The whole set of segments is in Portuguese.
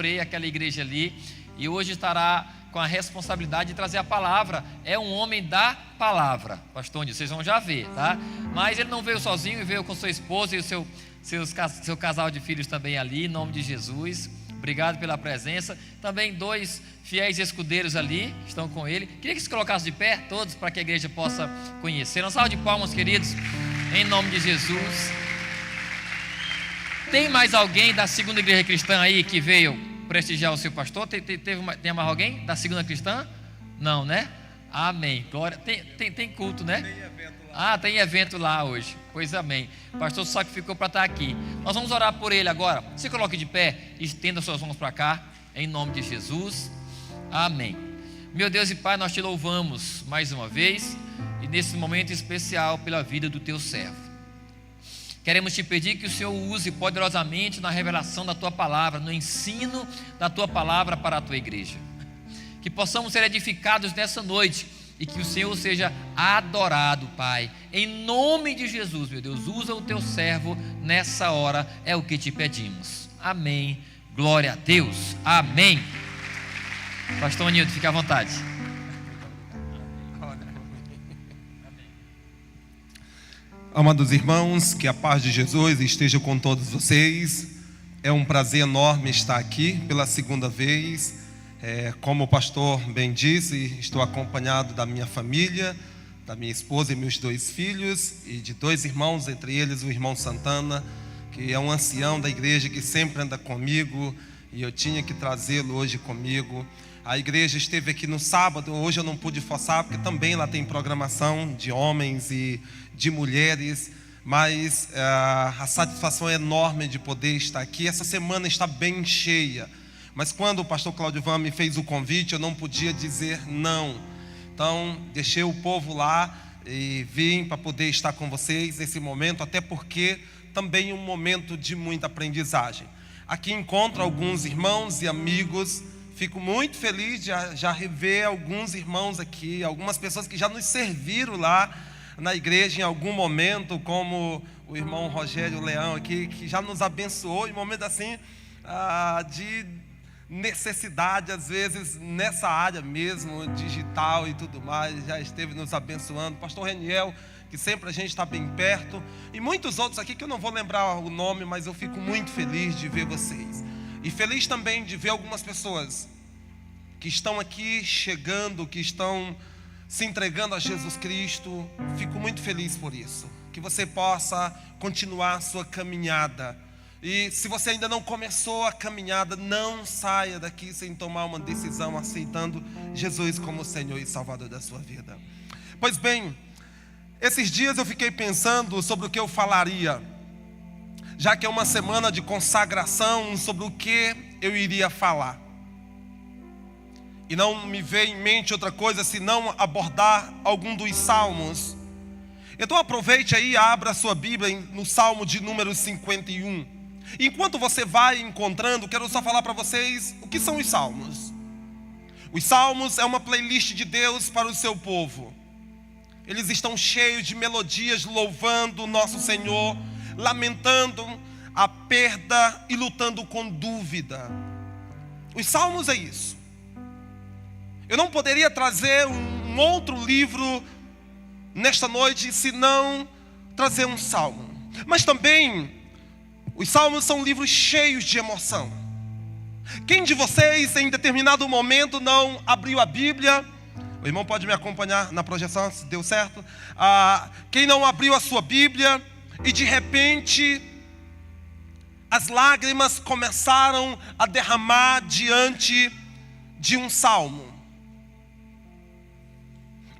pastorei aquela igreja ali e hoje estará com a responsabilidade de trazer a palavra. É um homem da palavra, pastor Nilson, vocês vão já ver, tá? Mas ele não veio sozinho, veio com sua esposa e o seu casal de filhos também ali, em nome de Jesus. Obrigado pela presença. Também 2 fiéis escudeiros ali estão com ele. Queria que se colocassem de pé todos para que a igreja possa conhecer. Uma salva de palmas, queridos, em nome de Jesus. Tem mais alguém da segunda igreja cristã aí que veio prestigiar o seu pastor? Tem mais alguém da segunda cristã? Não, né? Amém. Glória. Tem culto, né? Tem evento lá. Tem evento lá hoje. Pois amém. O pastor só que ficou para estar aqui. Nós vamos orar por ele agora. Se coloque de pé, estenda suas mãos para cá, em nome de Jesus. Amém. Meu Deus e Pai, nós te louvamos mais uma vez e nesse momento especial pela vida do teu servo. Queremos te pedir que o Senhor use poderosamente na revelação da tua palavra, no ensino da tua palavra para a tua igreja. Que possamos ser edificados nessa noite e que o Senhor seja adorado, Pai. Em nome de Jesus, meu Deus, usa o teu servo nessa hora, é o que te pedimos. Amém. Glória a Deus. Amém. Pastor Nilton, fique à vontade. Amados irmãos, que a paz de Jesus esteja com todos vocês. É um prazer enorme estar aqui pela segunda vez. Como o pastor bem disse, estou acompanhado da minha família, da minha esposa e meus 2 filhos, e de 2 irmãos, entre eles o irmão Santana, que é um ancião da igreja que sempre anda comigo, e eu tinha que trazê-lo hoje comigo. A igreja esteve aqui no sábado, hoje eu não pude forçar, porque também lá tem programação de homens e de mulheres, mas a satisfação é enorme de poder estar aqui. Essa semana está bem cheia, mas quando o pastor Cláudio Van me fez o convite, eu não podia dizer não. Então deixei o povo lá e vim para poder estar com vocês nesse momento, até porque também é um momento de muita aprendizagem. Aqui encontro alguns irmãos e amigos. Fico muito feliz de já rever alguns irmãos aqui, algumas pessoas que já nos serviram lá na igreja em algum momento, como o irmão Rogério Leão aqui, que já nos abençoou em momentos assim de necessidade, às vezes nessa área mesmo, digital e tudo mais, já esteve nos abençoando. Pastor Reniel, que sempre a gente está bem perto, e muitos outros aqui que eu não vou lembrar o nome, mas eu fico muito feliz de ver vocês. E feliz também de ver algumas pessoas que estão aqui chegando, que estão se entregando a Jesus Cristo. Fico muito feliz por isso. Que você possa continuar a sua caminhada. E se você ainda não começou a caminhada, não saia daqui sem tomar uma decisão, aceitando Jesus como Senhor e Salvador da sua vida. Pois bem, esses dias eu fiquei pensando sobre o que eu falaria, já que é uma semana de consagração, sobre o que eu iria falar. E não me veio em mente outra coisa senão abordar algum dos salmos. Então aproveite aí e abra a sua Bíblia no Salmo de número 51. Enquanto você vai encontrando, quero só falar para vocês o que são os salmos. Os salmos é uma playlist de Deus para o seu povo. Eles estão cheios de melodias louvando o nosso Senhor, lamentando a perda e lutando com dúvida. Os salmos é isso. Eu não poderia trazer um outro livro nesta noite senão trazer um salmo. Mas também os salmos são livros cheios de emoção. Quem de vocês em determinado momento não abriu a Bíblia? O irmão pode me acompanhar na projeção, se deu certo. Quem não abriu a sua Bíblia e de repente as lágrimas começaram a derramar diante de um salmo.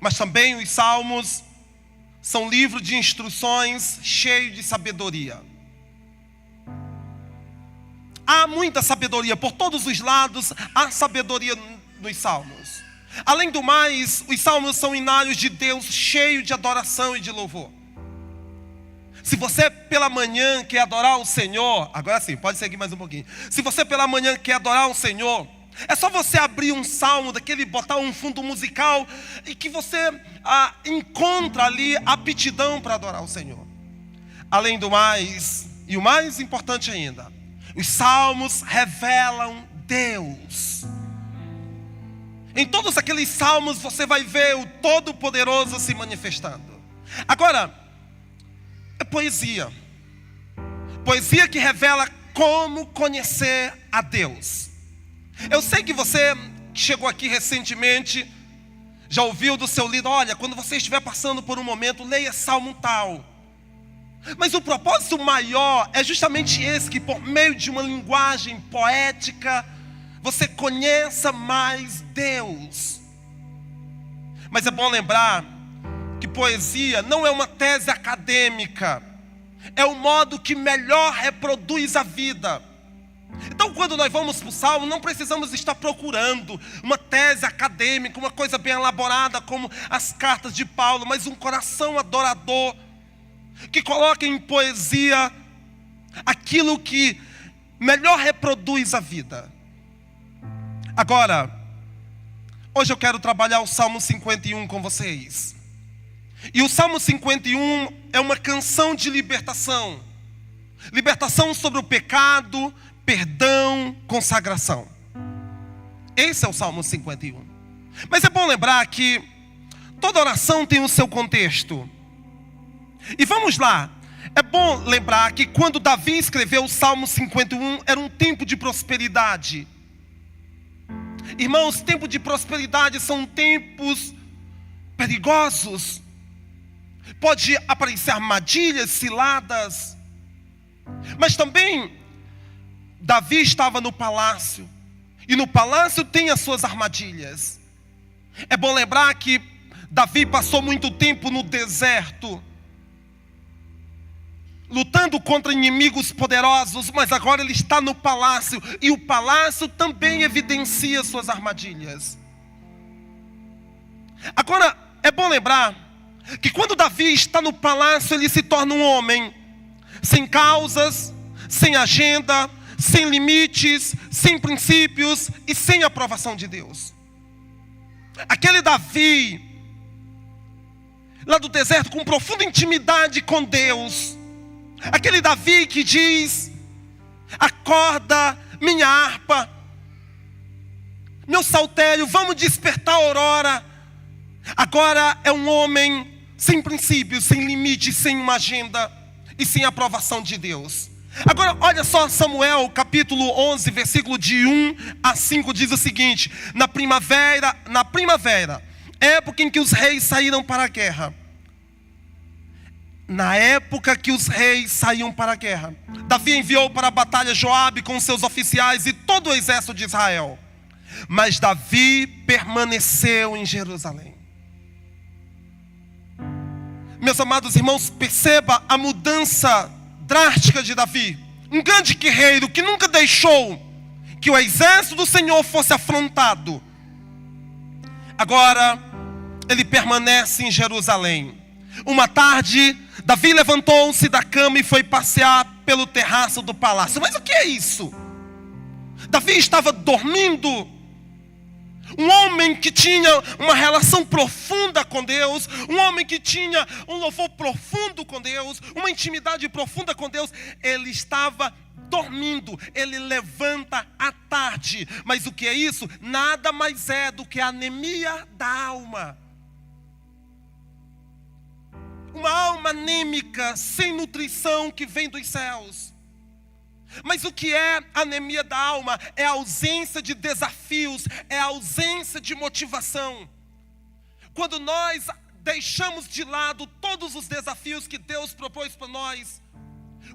Mas também os salmos são livros de instruções cheios de sabedoria. Há muita sabedoria, por todos os lados há sabedoria nos salmos. Além do mais, os salmos são hinários de Deus, cheios de adoração e de louvor. Se você pela manhã quer adorar o Senhor, agora sim, pode seguir mais um pouquinho. Se você pela manhã quer adorar o Senhor, é só você abrir um salmo daquele, botar um fundo musical e que você encontra ali aptidão para adorar o Senhor. Além do mais, e o mais importante ainda, os salmos revelam Deus. Em todos aqueles salmos você vai ver o Todo-Poderoso se manifestando. Agora, é poesia. Poesia que revela como conhecer a Deus. Eu sei que você que chegou aqui recentemente já ouviu do seu líder: olha, quando você estiver passando por um momento, leia Salmo tal. Mas o propósito maior é justamente esse, que por meio de uma linguagem poética, você conheça mais Deus. Mas é bom lembrar que poesia não é uma tese acadêmica, é o modo que melhor reproduz a vida. Então, quando nós vamos para o Salmo, não precisamos estar procurando uma tese acadêmica, uma coisa bem elaborada como as cartas de Paulo, mas um coração adorador, que coloca em poesia aquilo que melhor reproduz a vida. Agora, hoje eu quero trabalhar o Salmo 51 com vocês. E o Salmo 51 é uma canção de libertação. Libertação sobre o pecado, perdão, consagração. Esse é o Salmo 51. Mas é bom lembrar que toda oração tem o seu contexto. E vamos lá. É bom lembrar que quando Davi escreveu o Salmo 51, era um tempo de prosperidade. Irmãos, tempos de prosperidade são tempos perigosos. Pode aparecer armadilhas, ciladas. Mas também Davi estava no palácio. E no palácio tem as suas armadilhas. É bom lembrar que Davi passou muito tempo no deserto, lutando contra inimigos poderosos, mas agora ele está no palácio. E o palácio também evidencia suas armadilhas. Agora, é bom lembrar que quando Davi está no palácio, ele se torna um homem sem causas, sem agenda, sem limites, sem princípios e sem aprovação de Deus. Aquele Davi, lá do deserto, com profunda intimidade com Deus. Aquele Davi que diz: acorda minha harpa, meu saltério, vamos despertar a aurora. Agora é um homem sem princípios, sem limites, sem uma agenda e sem aprovação de Deus. Agora olha só, Samuel capítulo 11, versículo de 1 a 5 diz o seguinte: na primavera, época em que os reis saíram para a guerra. Na época que os reis saíam para a guerra, Davi enviou para a batalha Joabe com seus oficiais e todo o exército de Israel. Mas Davi permaneceu em Jerusalém. Meus amados irmãos, perceba a mudança drástica de Davi. Um grande guerreiro que nunca deixou que o exército do Senhor fosse afrontado. Agora, ele permanece em Jerusalém. Uma tarde, Davi levantou-se da cama e foi passear pelo terraço do palácio. Mas o que é isso? Davi estava dormindo. Um homem que tinha uma relação profunda com Deus, um homem que tinha um louvor profundo com Deus, uma intimidade profunda com Deus, ele estava dormindo. Ele levanta à tarde. Mas o que é isso? Nada mais é do que a anemia da alma. Uma alma anêmica, sem nutrição, que vem dos céus. Mas o que é anemia da alma? É a ausência de desafios, é a ausência de motivação. Quando nós deixamos de lado todos os desafios que Deus propôs para nós,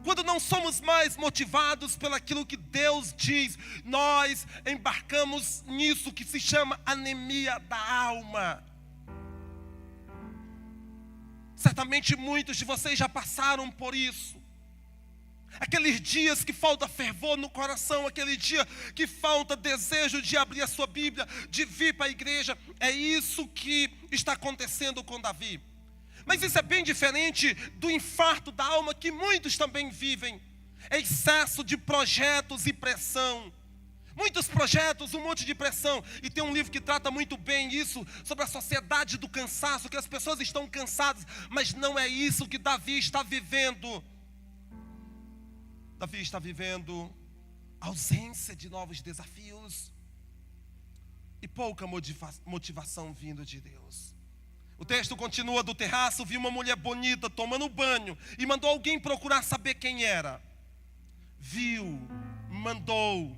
quando não somos mais motivados pelaquilo que Deus diz, nós embarcamos nisso que se chama anemia da alma. Certamente muitos de vocês já passaram por isso. Aqueles dias que falta fervor no coração, aquele dia que falta desejo de abrir a sua Bíblia, de vir para a igreja. É isso que está acontecendo com Davi. Mas isso é bem diferente do infarto da alma que muitos também vivem. É excesso de projetos e pressão. Muitos projetos, um monte de pressão. E tem um livro que trata muito bem isso, sobre a sociedade do cansaço, que as pessoas estão cansadas. Mas não é isso que Davi está vivendo. Davi está vivendo ausência de novos desafios e pouca motivação vindo de Deus. O texto continua: do terraço viu uma mulher bonita tomando banho e mandou alguém procurar saber quem era. Viu, mandou,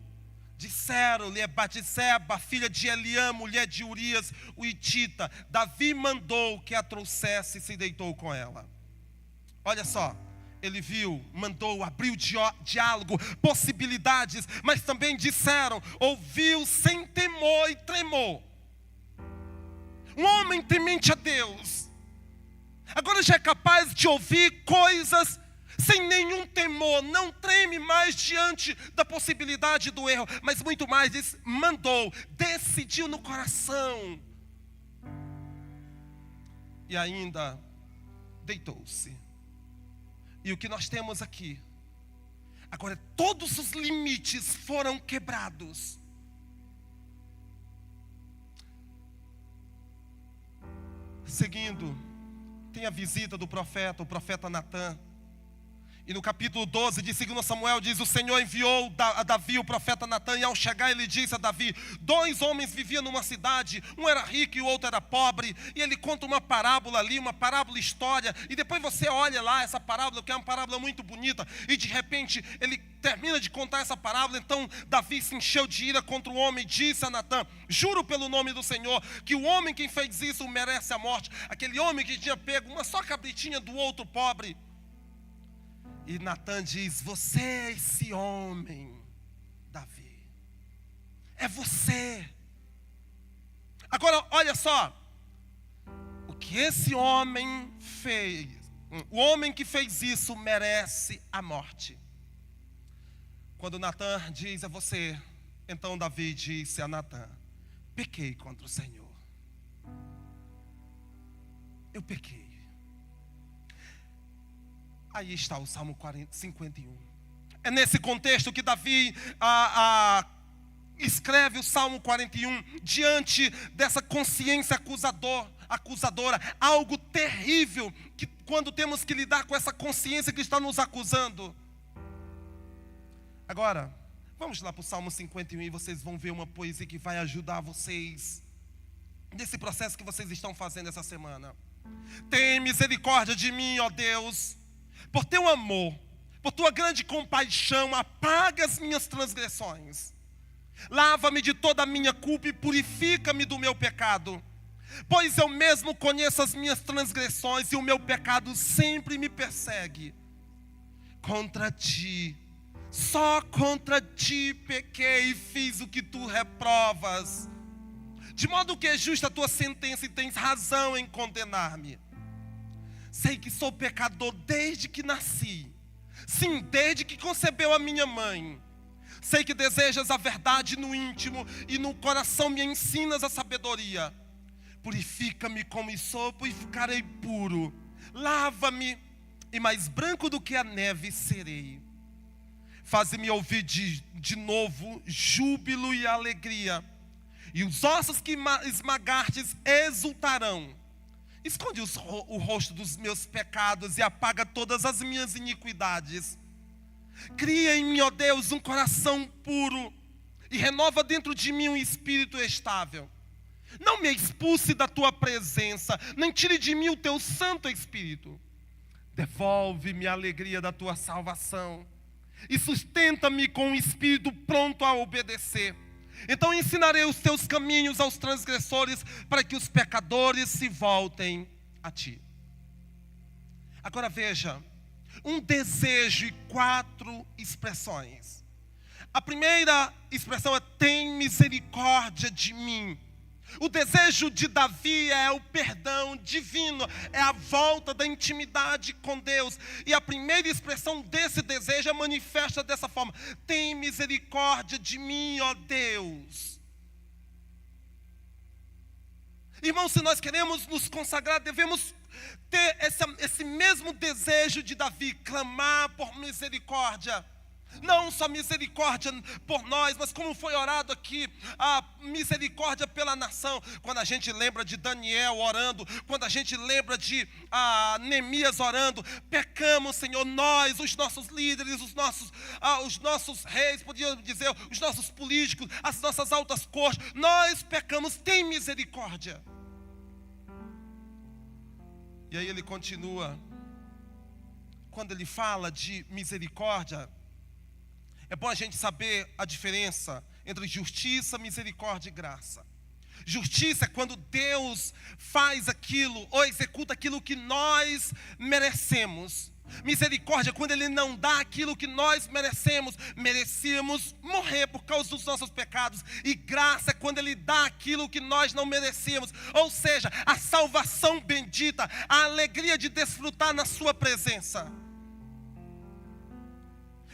disseram-lhe: é Batseba, filha de Eliã, mulher de Urias, o hitita. Davi mandou que a trouxesse e se deitou com ela. Olha só, ele viu, mandou, abriu diálogo, possibilidades, mas também disseram, ouviu sem temor e tremor. Um homem temente a Deus agora já é capaz de ouvir coisas sem nenhum temor, não treme mais diante da possibilidade do erro, mas muito mais, diz, mandou, decidiu no coração e ainda deitou-se. E o que nós temos aqui, agora todos os limites foram quebrados. Seguindo, tem a visita do profeta, o profeta Natã. E no capítulo 12 de 2 Samuel diz: o Senhor enviou a Davi o profeta Natã, e ao chegar ele disse a Davi: 2 homens viviam numa cidade, um era rico e o outro era pobre. E ele conta uma parábola ali, uma parábola história, e depois você olha lá essa parábola, que é uma parábola muito bonita, e de repente ele termina de contar essa parábola. Então Davi se encheu de ira contra o homem e disse a Natã: juro pelo nome do Senhor que o homem que fez isso merece a morte. Aquele homem que tinha pego uma só cabritinha do outro pobre. E Natã diz: você é esse homem, Davi. É você. Agora, olha só. O que esse homem fez. O homem que fez isso merece a morte. Quando Natã diz: é você. Então Davi disse a Natã: pequei contra o Senhor. Eu pequei. Aí está o Salmo 51. É nesse contexto que Davi escreve o Salmo 41, diante dessa consciência acusadora, algo terrível, que quando temos que lidar com essa consciência que está nos acusando. Agora, vamos lá para o Salmo 51 e vocês vão ver uma poesia que vai ajudar vocês nesse processo que vocês estão fazendo essa semana. Tem misericórdia de mim, ó Deus. Por teu amor, por tua grande compaixão, apaga as minhas transgressões. Lava-me de toda a minha culpa e purifica-me do meu pecado. Pois eu mesmo conheço as minhas transgressões e o meu pecado sempre me persegue. Contra ti, só contra ti pequei e fiz o que tu reprovas. De modo que é justa a tua sentença e tens razão em condenar-me. Sei que sou pecador desde que nasci. Sim, desde que concebeu a minha mãe. Sei que desejas a verdade no íntimo e no coração me ensinas a sabedoria. Purifica-me como hisopo e ficarei puro. Lava-me e mais branco do que a neve serei. Faze-me ouvir de novo júbilo e alegria. E os ossos que esmagastes exultarão. Esconde o rosto dos meus pecados e apaga todas as minhas iniquidades. Cria em mim, ó Deus, um coração puro e renova dentro de mim um espírito estável. Não me expulse da tua presença, nem tire de mim o teu santo espírito. Devolve-me a alegria da tua salvação e sustenta-me com um espírito pronto a obedecer. Então ensinarei os teus caminhos aos transgressores, para que os pecadores se voltem a ti. Agora veja, um desejo e 4 expressões. A primeira expressão é: tem misericórdia de mim. O desejo de Davi é o perdão divino, é a volta da intimidade com Deus. E a primeira expressão desse desejo é manifesta dessa forma: tem misericórdia de mim, ó Deus. Irmãos, se nós queremos nos consagrar, devemos ter esse mesmo desejo de Davi, clamar por misericórdia. Não só misericórdia por nós, mas como foi orado aqui, a misericórdia pela nação. Quando a gente lembra de Daniel orando, quando a gente lembra de Neemias orando, pecamos, Senhor, nós, os nossos líderes, os nossos reis, podíamos dizer, os nossos políticos, as nossas altas cortes, nós pecamos, tem misericórdia. E aí ele continua, quando ele fala de misericórdia, é bom a gente saber a diferença entre justiça, misericórdia e graça. Justiça é quando Deus faz aquilo ou executa aquilo que nós merecemos. Misericórdia é quando Ele não dá aquilo que nós merecemos. Merecíamos morrer por causa dos nossos pecados. E graça é quando Ele dá aquilo que nós não merecíamos. Ou seja, a salvação bendita, a alegria de desfrutar na Sua presença.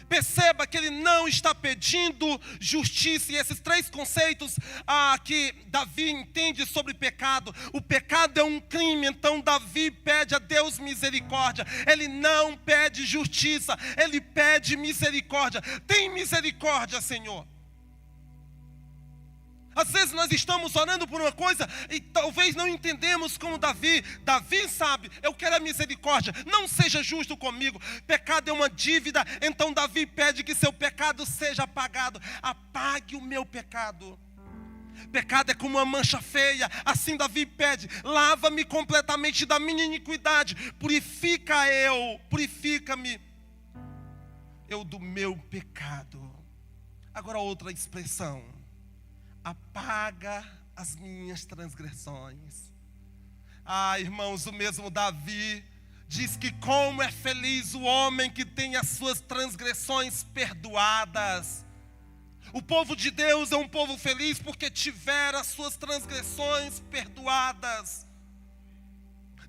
Perceba que ele não está pedindo justiça. E esses três conceitos que Davi entende sobre pecado. O pecado é um crime, então Davi pede a Deus misericórdia. Ele não pede justiça, ele pede misericórdia. Tem misericórdia, Senhor. Às vezes nós estamos orando por uma coisa e talvez não entendemos como Davi. Davi sabe, eu quero a misericórdia, não seja justo comigo. Pecado é uma dívida, então Davi pede que seu pecado seja apagado. Apague o meu pecado. Pecado é como uma mancha feia, assim Davi pede, lava-me completamente da minha iniquidade. Purifica-me eu do meu pecado. Agora outra expressão. Apaga as minhas transgressões. Irmãos, o mesmo Davi diz que como é feliz o homem que tem as suas transgressões perdoadas. O povo de Deus é um povo feliz porque tiveram as suas transgressões perdoadas.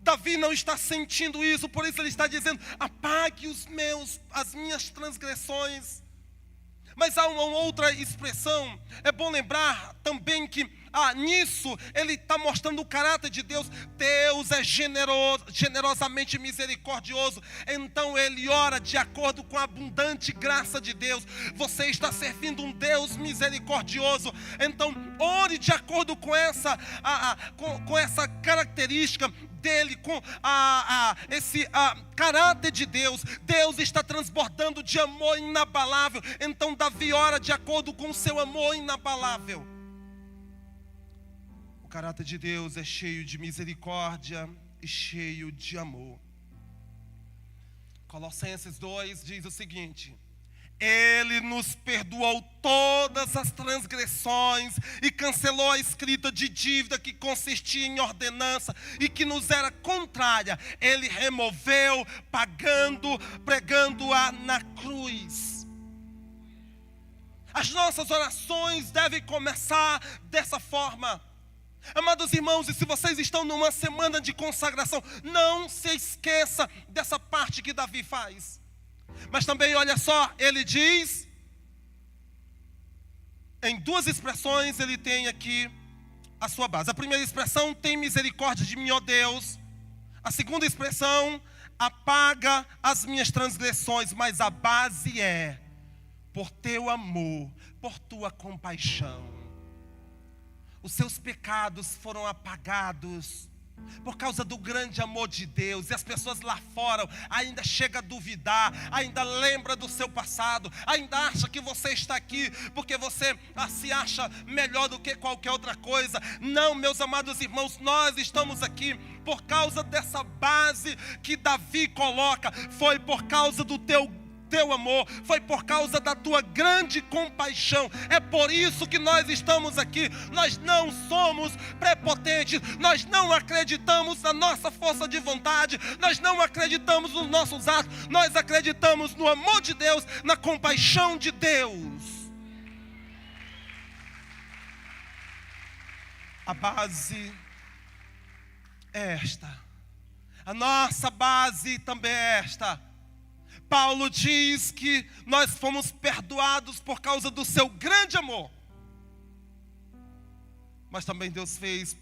Davi não está sentindo isso, por isso ele está dizendo, apague as minhas transgressões. Mas há uma outra expressão, é bom lembrar também que nisso ele está mostrando o caráter de Deus. Deus é generoso, generosamente misericordioso, então ele ora de acordo com a abundante graça de Deus. Você está servindo um Deus misericordioso, então ore de acordo com essa característica dele, com esse caráter de Deus. Deus está transbordando de amor inabalável, então Davi ora de acordo com o seu amor inabalável. O caráter de Deus é cheio de misericórdia e cheio de amor. Colossenses 2 diz o seguinte: Ele nos perdoou todas as transgressões e cancelou a escrita de dívida que consistia em ordenança e que nos era contrária. Ele removeu, pregando-a na cruz. As nossas orações devem começar dessa forma. Amados irmãos, e se vocês estão numa semana de consagração, não se esqueça dessa parte que Davi faz. Mas também, olha só, ele diz, em duas expressões, ele tem aqui a sua base. A primeira expressão, tem misericórdia de mim, ó Deus. A segunda expressão, apaga as minhas transgressões. Mas a base é, por teu amor, por tua compaixão. Os seus pecados foram apagados por causa do grande amor de Deus. E as pessoas lá fora ainda chegam a duvidar, ainda lembra do seu passado, ainda acha que você está aqui porque você se acha melhor do que qualquer outra coisa. Não, meus amados irmãos, nós estamos aqui por causa dessa base que Davi coloca. Foi por causa do teu amor, foi por causa da tua grande compaixão. É por isso que nós estamos aqui. Nós não somos prepotentes, nós não acreditamos na nossa força de vontade, nós não acreditamos nos nossos atos, nós acreditamos no amor de Deus, na compaixão de Deus. A base é esta, a nossa base também é esta. Paulo diz que nós fomos perdoados por causa do seu grande amor. Mas também Deus fez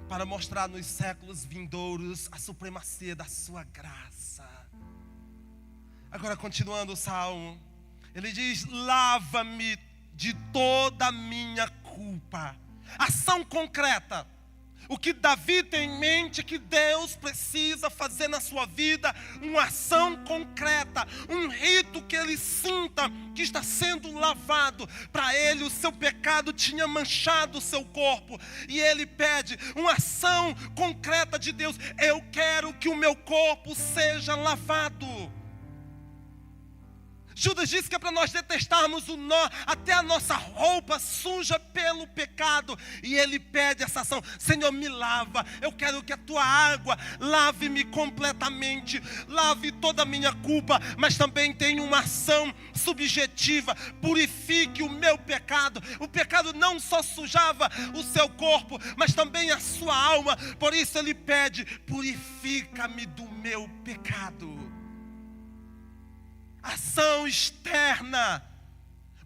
para mostrar nos séculos vindouros a supremacia da sua graça. Agora, continuando o salmo, Ele diz: lava-me de toda a minha culpa. Ação concreta. O que Davi tem em mente é que Deus precisa fazer na sua vida uma ação concreta, um rito que ele sinta que está sendo lavado. Para ele, o seu pecado tinha manchado o seu corpo, e ele pede uma ação concreta de Deus: eu quero que o meu corpo seja lavado. Judas disse que é para nós detestarmos o nó, até a nossa roupa suja pelo pecado. E ele pede essa ação: Senhor, me lava. Eu quero que a tua água lave-me completamente, lave toda a minha culpa. Mas também tem uma ação subjetiva: purifique o meu pecado. O pecado não só sujava o seu corpo, mas também a sua alma. Por isso ele pede: purifica-me do meu pecado. Ação externa.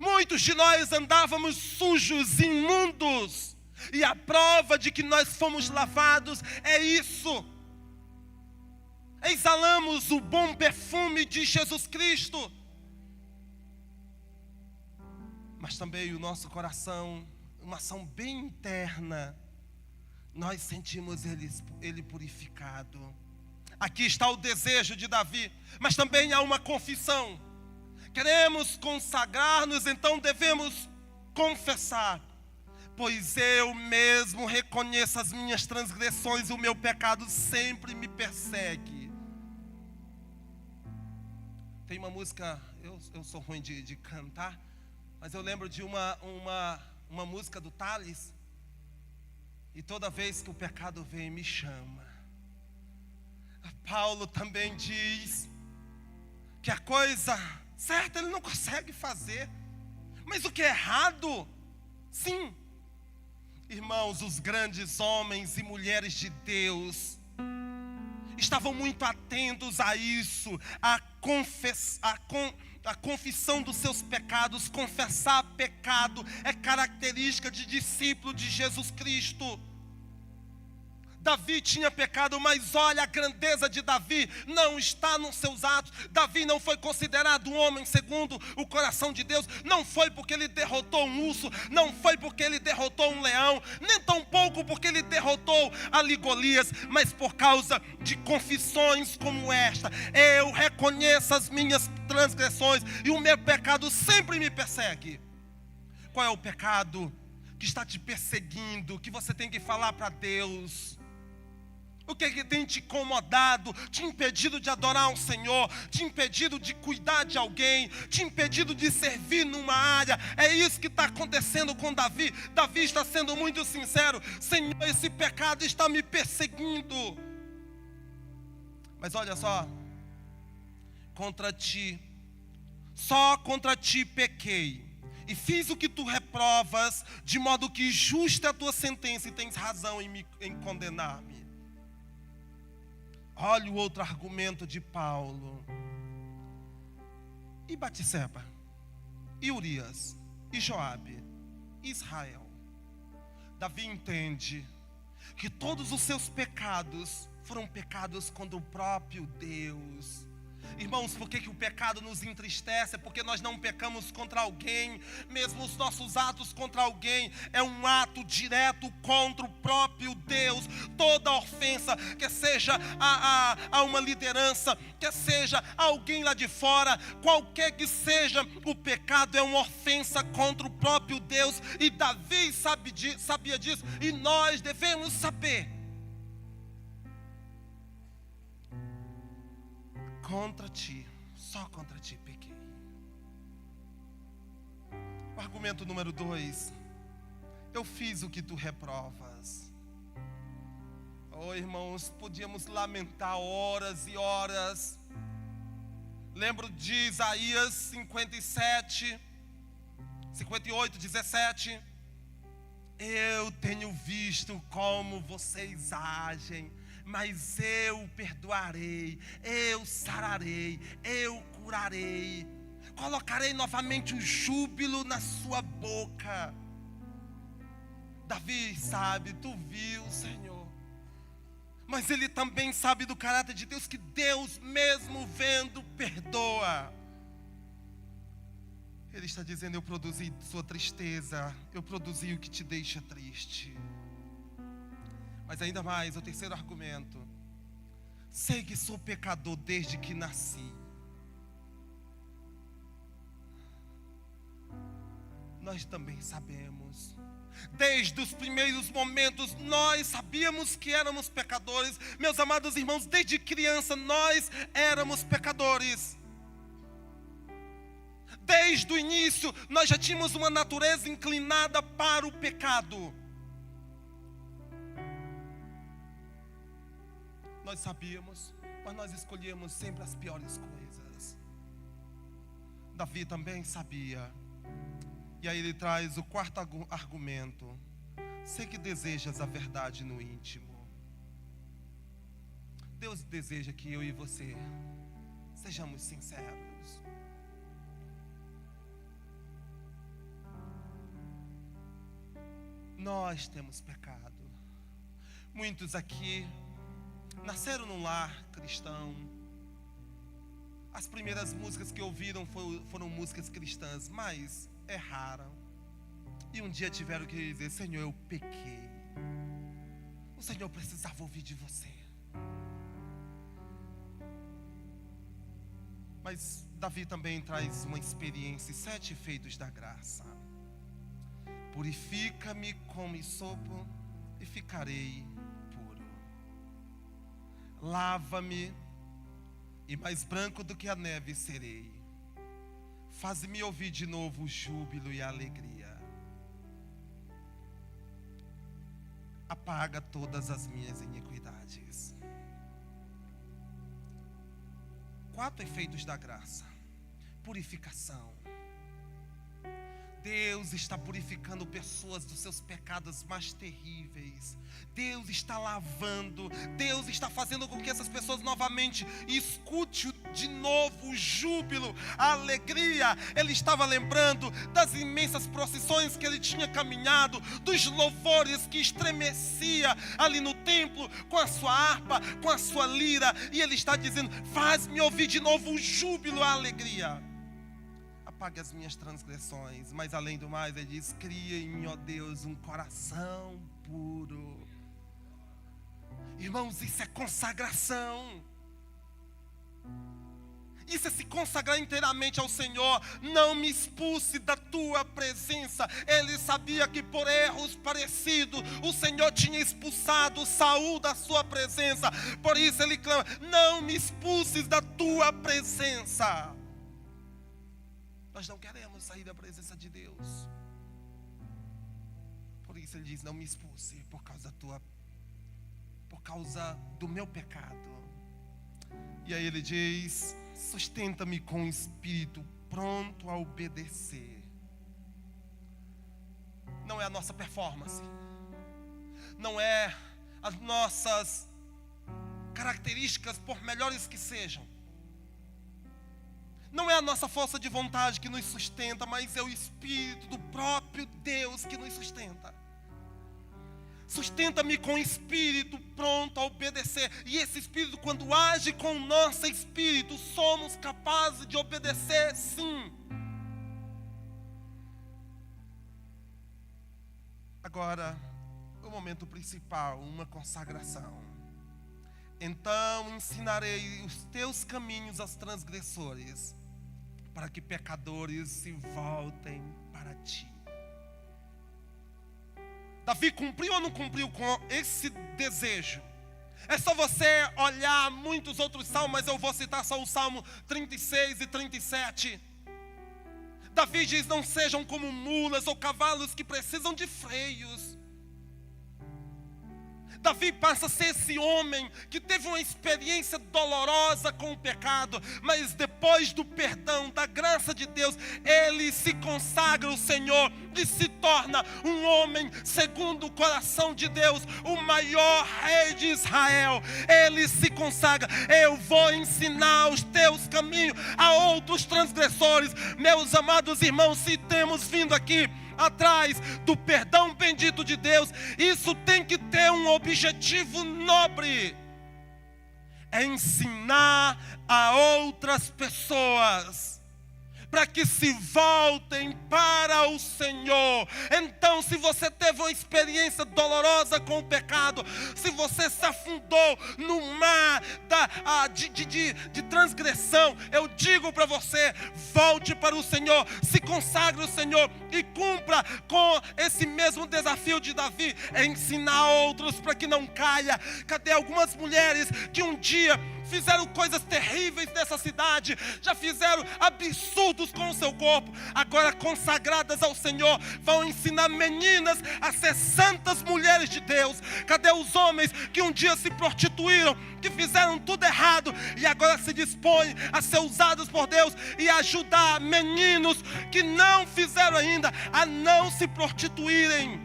Muitos de nós andávamos sujos, imundos, e a prova de que nós fomos lavados é isso: exalamos o bom perfume de Jesus Cristo, mas também o nosso coração, uma ação bem interna, nós sentimos ele purificado. Aqui está o desejo de Davi, mas também há uma confissão. Queremos consagrar-nos, então devemos confessar: pois eu mesmo reconheço as minhas transgressões, o meu pecado sempre me persegue. Tem uma música, eu sou ruim de cantar, mas eu lembro de uma música do Thales: e toda vez que o pecado vem me chama. Paulo também diz que a coisa certa ele não consegue fazer, mas o que é errado, sim. Irmãos, os grandes homens e mulheres de Deus estavam muito atentos a isso, a confissão dos seus pecados. Confessar pecado é característica de discípulo de Jesus Cristo. Davi tinha pecado, mas olha a grandeza de Davi, não está nos seus atos. Davi não foi considerado um homem segundo o coração de Deus. Não foi porque ele derrotou um urso, não foi porque ele derrotou um leão, nem tampouco porque ele derrotou ali Golias, mas por causa de confissões como esta: eu reconheço as minhas transgressões e o meu pecado sempre me persegue. Qual é o pecado que está te perseguindo, que você tem que falar para Deus? O que é que tem te incomodado, te impedido de adorar um Senhor, te impedido de cuidar de alguém, te impedido de servir numa área? É isso que está acontecendo com Davi. Davi está sendo muito sincero: Senhor, esse pecado está me perseguindo. Mas olha só: contra ti, só contra ti pequei, e fiz o que tu reprovas, de modo que justa é a tua sentença, e tens razão em condenar-me. Olha o outro argumento de Paulo. E Batseba, e Urias, e Joabe, e Israel. Davi entende que todos os seus pecados foram pecados contra o próprio Deus. Irmãos, por que o pecado nos entristece? É porque nós não pecamos contra alguém. Mesmo os nossos atos contra alguém é um ato direto contra o próprio Deus. Toda ofensa, quer seja a uma liderança, quer seja alguém lá de fora, qualquer que seja, o pecado é uma ofensa contra o próprio Deus. E Davi sabia disso, e nós devemos saber. Contra ti, só contra ti pequei. O argumento número 2: eu fiz o que tu reprovas. Oh, irmãos, podíamos lamentar horas e horas. Lembro de Isaías 58, 17. Eu tenho visto como vocês agem, mas eu perdoarei, eu sararei, eu curarei, colocarei novamente o júbilo na sua boca. Davi sabe, tu viu, Senhor, mas ele também sabe do caráter de Deus, que Deus mesmo vendo perdoa. Ele está dizendo: eu produzi sua tristeza, eu produzi o que te deixa triste. Mas ainda mais, o terceiro argumento: sei que sou pecador desde que nasci. Nós também sabemos. Desde os primeiros momentos nós sabíamos que éramos pecadores. Meus amados irmãos, desde criança nós éramos pecadores. Desde o início nós já tínhamos uma natureza inclinada para o pecado. Nós sabíamos, mas nós escolhíamos sempre as piores coisas. Davi também sabia. E aí ele traz o quarto argumento: sei que desejas a verdade no íntimo. Deus deseja que eu e você sejamos sinceros. Nós temos pecado. Muitos aqui nasceram num lar cristão. As primeiras músicas que ouviram foram músicas cristãs, mas erraram. E um dia tiveram que dizer: Senhor, eu pequei. O Senhor precisava ouvir de você. Mas Davi também traz uma experiência: 7 efeitos da graça. Purifica-me com hisopo e ficarei puro. Lava-me e mais branco do que a neve serei. Faz-me ouvir de novo o júbilo e a alegria. Apaga todas as minhas iniquidades. 4 efeitos da graça. Purificação. Deus está purificando pessoas dos seus pecados mais terríveis. Deus está lavando. Deus está fazendo com que essas pessoas novamente escute de novo o júbilo, a alegria. Ele estava lembrando das imensas procissões que ele tinha caminhado, dos louvores que estremecia ali no templo com a sua harpa, com a sua lira. E ele está dizendo: faz-me ouvir de novo o júbilo, a alegria. Apague as minhas transgressões. Mas além do mais, ele diz: cria em mim, ó Deus, um coração puro. Irmãos, isso é consagração. Isso é se consagrar inteiramente ao Senhor. Não me expulse da tua presença. Ele sabia que por erros parecidos o Senhor tinha expulsado Saul da sua presença. Por isso ele clama: não me expulses da tua presença. Nós não queremos sair da presença de Deus. Por isso ele diz: não me expulse por causa do meu pecado. E aí ele diz: sustenta-me com o espírito pronto a obedecer. Não é a nossa performance, não é as nossas características, por melhores que sejam. Não é a nossa força de vontade que nos sustenta, mas é o Espírito do próprio Deus que nos sustenta. Sustenta-me com o Espírito pronto a obedecer. E esse Espírito, quando age com o nosso Espírito, somos capazes de obedecer, sim. Agora, o momento principal, uma consagração. Então ensinarei os teus caminhos aos transgressores, para que pecadores se voltem para ti. Davi cumpriu ou não cumpriu com esse desejo? É só você olhar muitos outros salmos, mas eu vou citar só o Salmo 36 e 37. Davi diz: não sejam como mulas ou cavalos que precisam de freios. Davi passa a ser esse homem que teve uma experiência dolorosa com o pecado, mas depois do perdão, da graça de Deus, ele se consagra ao Senhor e se torna um homem segundo o coração de Deus, o maior rei de Israel. Ele se consagra: eu vou ensinar os teus caminhos a outros transgressores. Meus amados irmãos, se temos vindo aqui atrás do perdão bendito de Deus, isso tem que ter um objetivo nobre: é ensinar a outras pessoas. para que se voltem para o Senhor. Então, se você teve uma experiência dolorosa com o pecado, se você se afundou no mar de transgressão, eu digo para você, volte para o Senhor, se consagre ao Senhor e cumpra com esse mesmo desafio de Davi, ensinar outros para que não caia. Cadê algumas mulheres que um dia fizeram coisas terríveis nessa cidade, já fizeram absurdos com o seu corpo, agora consagradas ao Senhor, vão ensinar meninas a ser santas mulheres de Deus? Cadê os homens que um dia se prostituíram, que fizeram tudo errado e agora se dispõem a ser usados por Deus e ajudar meninos que não fizeram ainda a não se prostituírem?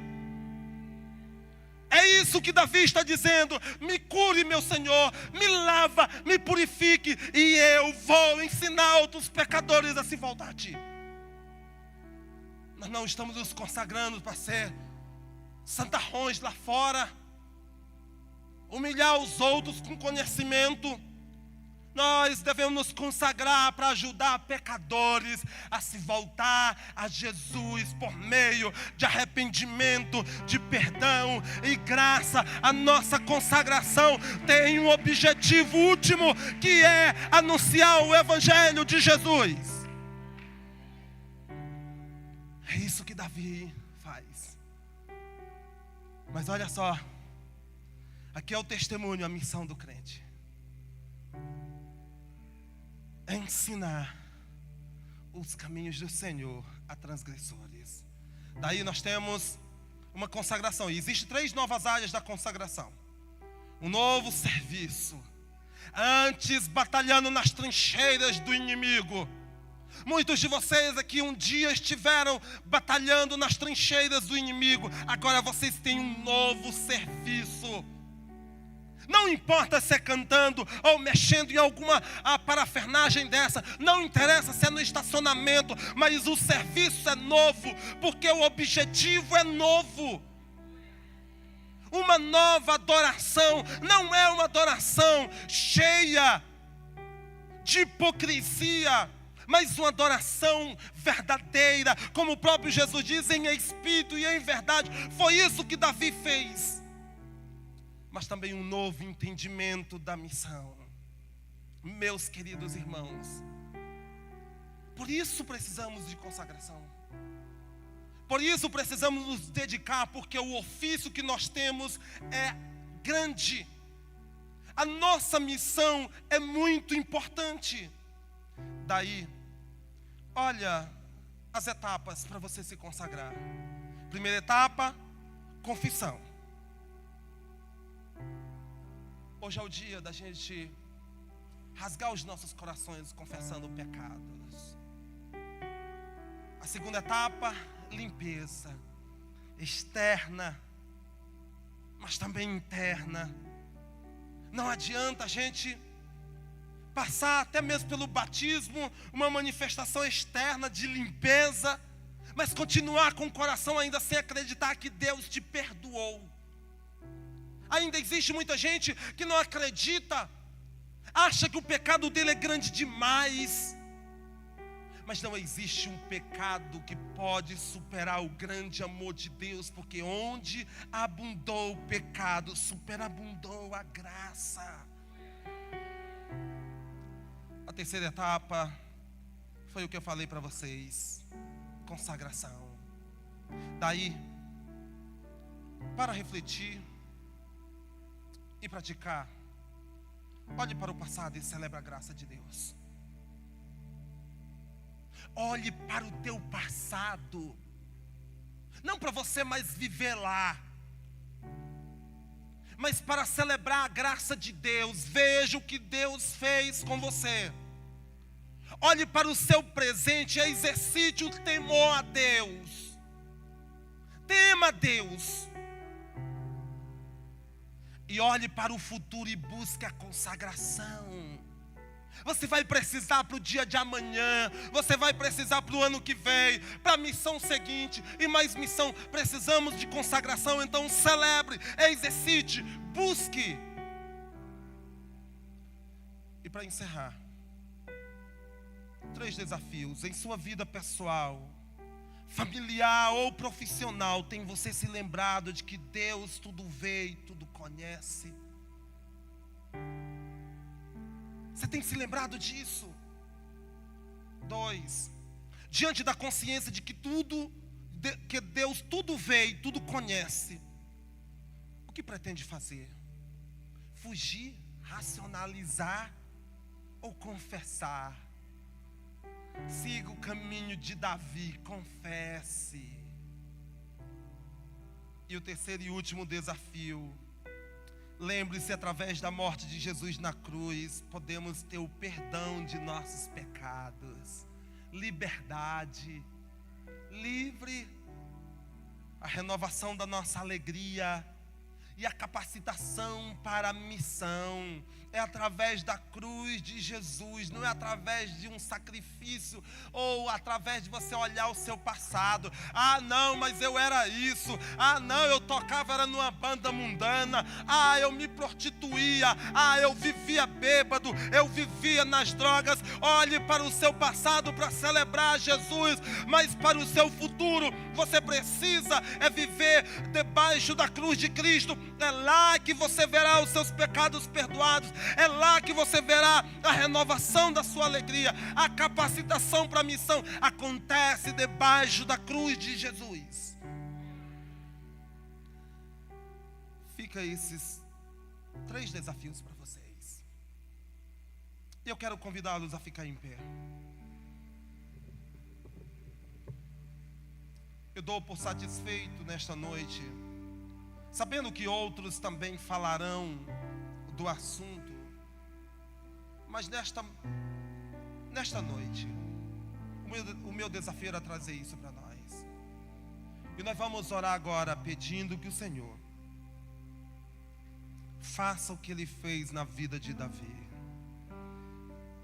É isso que Davi está dizendo: me cure, meu Senhor, me lava, me purifique, e eu vou ensinar outros pecadores a se voltar a Ti. Nós não estamos nos consagrando para ser santarrões lá fora, humilhar os outros com conhecimento. Nós devemos nos consagrar para ajudar pecadores a se voltar a Jesus por meio de arrependimento, de perdão e graça. A nossa consagração tem um objetivo último, que é anunciar o Evangelho de Jesus. É isso que Davi faz. Mas olha só, aqui é o testemunho, a missão do crente: ensinar os caminhos do Senhor a transgressores. Daí nós temos uma consagração. E existem 3 novas áreas da consagração. Um novo serviço. Antes, batalhando nas trincheiras do inimigo. Muitos de vocês aqui um dia estiveram batalhando nas trincheiras do inimigo. Agora vocês têm um novo serviço. Não importa se é cantando ou mexendo em alguma parafernagem dessa. Não interessa se é no estacionamento. Mas o serviço é novo, porque o objetivo é novo. Uma nova adoração não é uma adoração cheia de hipocrisia, mas uma adoração verdadeira, como o próprio Jesus diz, em espírito e em verdade. Foi isso que Davi fez. Mas também um novo entendimento da missão. Meus queridos irmãos, por isso precisamos de consagração. Por isso precisamos nos dedicar, porque o ofício que nós temos é grande. A nossa missão é muito importante. Daí, olha as etapas para você se consagrar. Primeira etapa, confissão. Hoje é o dia da gente rasgar os nossos corações confessando pecados. A segunda etapa, limpeza externa, mas também interna. Não adianta a gente passar até mesmo pelo batismo, uma manifestação externa de limpeza, mas continuar com o coração ainda sem acreditar que Deus te perdoou. Ainda existe muita gente que não acredita, acha que o pecado dele é grande demais. Mas não existe um pecado que pode superar o grande amor de Deus, porque onde abundou o pecado, superabundou a graça. A terceira etapa foi o que eu falei para vocês: consagração. Daí, para refletir e praticar, olhe para o passado e celebre a graça de Deus. Olhe para o teu passado, não para você mais viver lá, mas para celebrar a graça de Deus. Veja o que Deus fez com você. Olhe para o seu presente e exercite o temor a Deus. Tema a Deus. E olhe para o futuro e busque a consagração. Você vai precisar para o dia de amanhã, você vai precisar para o ano que vem, para a missão seguinte e mais missão. Precisamos de consagração, então celebre, exercite, busque. E para encerrar, 3 desafios em sua vida pessoal, familiar ou profissional. Tem você se lembrado de que Deus tudo vê e tudo conhece? Você tem se lembrado disso? 2, diante da consciência de que que Deus tudo vê e tudo conhece, o que pretende fazer? Fugir, racionalizar ou confessar? Siga o caminho de Davi, confesse. E o terceiro e último desafio: lembre-se, através da morte de Jesus na cruz, podemos ter o perdão de nossos pecados, liberdade, livre, a renovação da nossa alegria e a capacitação para a missão. É através da cruz de Jesus, não é através de um sacrifício ou através de você olhar o seu passado. Ah, não, mas eu era isso. Ah, não, eu tocava era numa banda mundana. Ah, eu me prostituía. Ah, eu vivia bêbado. Eu vivia nas drogas. Olhe para o seu passado para celebrar Jesus, mas para o seu futuro você precisa viver debaixo da cruz de Cristo. É lá que você verá os seus pecados perdoados. É lá que você verá a renovação da sua alegria. A capacitação para a missão acontece debaixo da cruz de Jesus. Fica esses 3 desafios para vocês. Eu quero convidá-los a ficar em pé. Eu dou por satisfeito nesta noite, sabendo que outros também falarão do assunto, mas nesta noite, o meu desafio era trazer isso para nós. E nós vamos orar agora pedindo que o Senhor faça o que Ele fez na vida de Davi.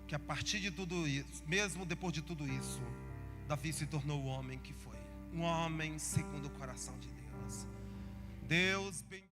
Que a partir de tudo isso, mesmo depois de tudo isso, Davi se tornou o homem que foi. Um homem segundo o coração de Deus. Deus bendiga.